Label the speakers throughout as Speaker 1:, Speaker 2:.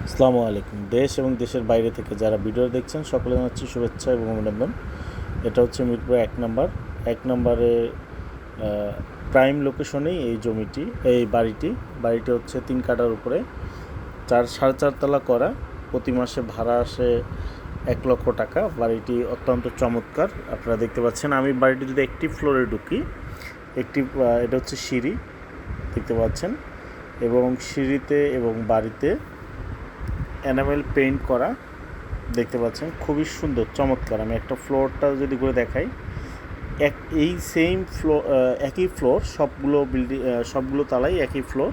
Speaker 1: আসসালামু আলাইকুম। দেশ এবং দেশের বাইরে থেকে যারা ভিডিও দেখছেন সকলে জানাচ্ছি শুভেচ্ছা এবং অভিনন্দন। এটা হচ্ছে মিরপুর 1 নম্বরে প্রাইম লোকেশনেই এই জমিটি, এই বাড়িটি হচ্ছে 3 কাঠার উপরে 4.5 তলা করা। প্রতি মাসে ভাড়া আসে 1 লক্ষ টাকা। বাড়িটি অত্যন্ত চমৎকার, আপনারা দেখতে পাচ্ছেন। আমি বাড়িটি যদি একটি ফ্লোরে ঢুকি, এটা হচ্ছে সিঁড়ি, দেখতে পাচ্ছেন, এবং সিঁড়িতে এবং বাড়িতে এনামেল পেইন্ট করা, দেখতে পাচ্ছেন, খুবই সুন্দর চমৎকার। আমি একটা ফ্লোরটা যদি করে দেখাই, এই সেম ফ্লোর, একই ফ্লোর, সবগুলো তালাই একই ফ্লোর,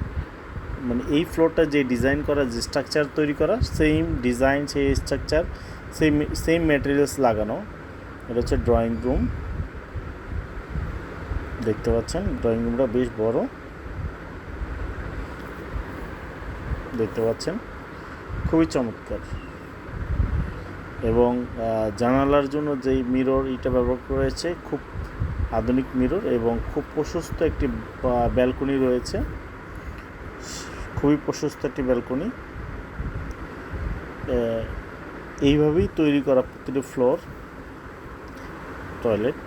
Speaker 1: মানে এই ফ্লোরটা যে ডিজাইন করা, যে স্ট্রাকচার তৈরি করা, সেম ডিজাইন, সেই স্ট্রাকচার, সেম ম্যাটেরিয়ালস লাগানো। এটা হচ্ছে ড্রয়িং রুম, দেখতে পাচ্ছেন। ড্রয়িং রুমটা বেশ বড়, দেখতে পাচ্ছেন, খুবই চমৎকার। এবং জানালার জন্য যেই মিরর এটা ব্যবহার করা হয়েছে, খুব আধুনিক মিরর, এবং খুব প্রশস্ত একটি ব্যালকনি রয়েছে, খুবই প্রশস্ত একটি ব্যালকনি। এইভাবেই তৈরি করা প্রতিটি ফ্লোর, টয়লেট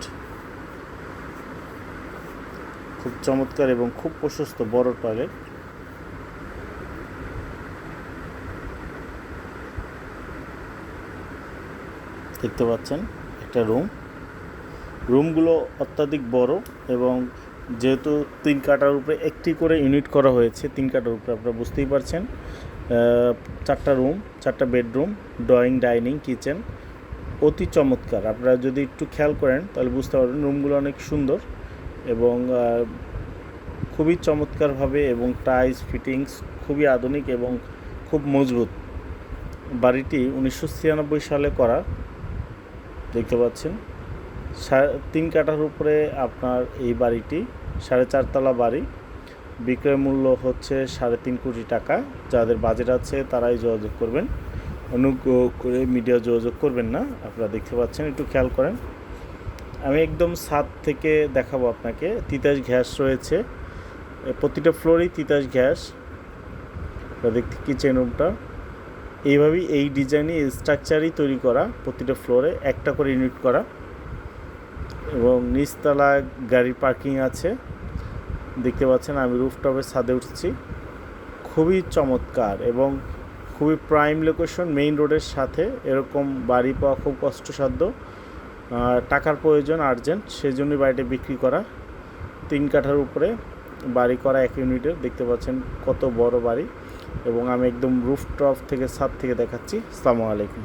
Speaker 1: খুব চমৎকার এবং খুব প্রশস্ত বড় টয়লেট। দেখতে পাচ্ছেন একটা রুমগুলো অত্যাধিক বড়, এবং যেহেতু 3 কাঠার উপরে একটি করে ইউনিট করা হয়েছে, 3 কাঠার উপরে আপনারা বুঝতেই পারছেন। 4টা রুম, 4টা বেডরুম, ড্রয়িং, ডাইনিং, কিচেন, অতি চমৎকার। আপনারা যদি একটু খেয়াল করেন তাহলে বুঝতে পারবেন রুমগুলো অনেক সুন্দর এবং খুবই চমৎকারভাবে, এবং টাইলস ফিটিংস খুবই আধুনিক এবং খুব মজবুত। বাড়িটি 1996 সালে করা, দেখতে পাচ্ছেন। 3 কাঠার উপরে আপনার এই বাড়িটি 4.5 তলা বাড়ি, বিক্রয় মূল্য হচ্ছে 3.5 কোটি টাকা। যাদের বাজেট আছে তারাই যোগাযোগ করবেন, অনুগ্রহ করে মিডিয়া যোগাযোগ করবেন না। আপনারা দেখতে পাচ্ছেন, একটু খেয়াল করেন। আমি একদম ছাদ থেকে দেখাবো আপনাকে। তিতাস গ্যাস রয়েছে প্রতিটা ফ্লোরেই, তিতাস গ্যাস। আপনারা দেখতে, কিচেন রুমটা এইভাবেই, এই ডিজাইনে, স্ট্রাকচারই তৈরি করা, প্রতিটা ফ্লোরে একটা করে ইউনিট করা, এবং নিচতলা গাড়ি পার্কিং আছে, দেখতে পাচ্ছেন। আমি রুফটপের ছাদে উঠছি, খুবই চমৎকার এবং খুবই প্রাইম লোকেশন, মেইন রোডের সাথে। এরকম বাড়ি পাওয়া খুব কষ্টসাধ্য, টাকার প্রয়োজন আর্জেন্ট, সেই জন্যই বাড়িটা বিক্রি করা। 3 কাঠার উপরে বাড়ি করা, 1 ইউনিটের, দেখতে পাচ্ছেন কত বড় বাড়ি। এবং আমি একদম রুফটপ থেকে, ছাদ থেকে দেখাচ্ছি। আসসালামু আলাইকুম।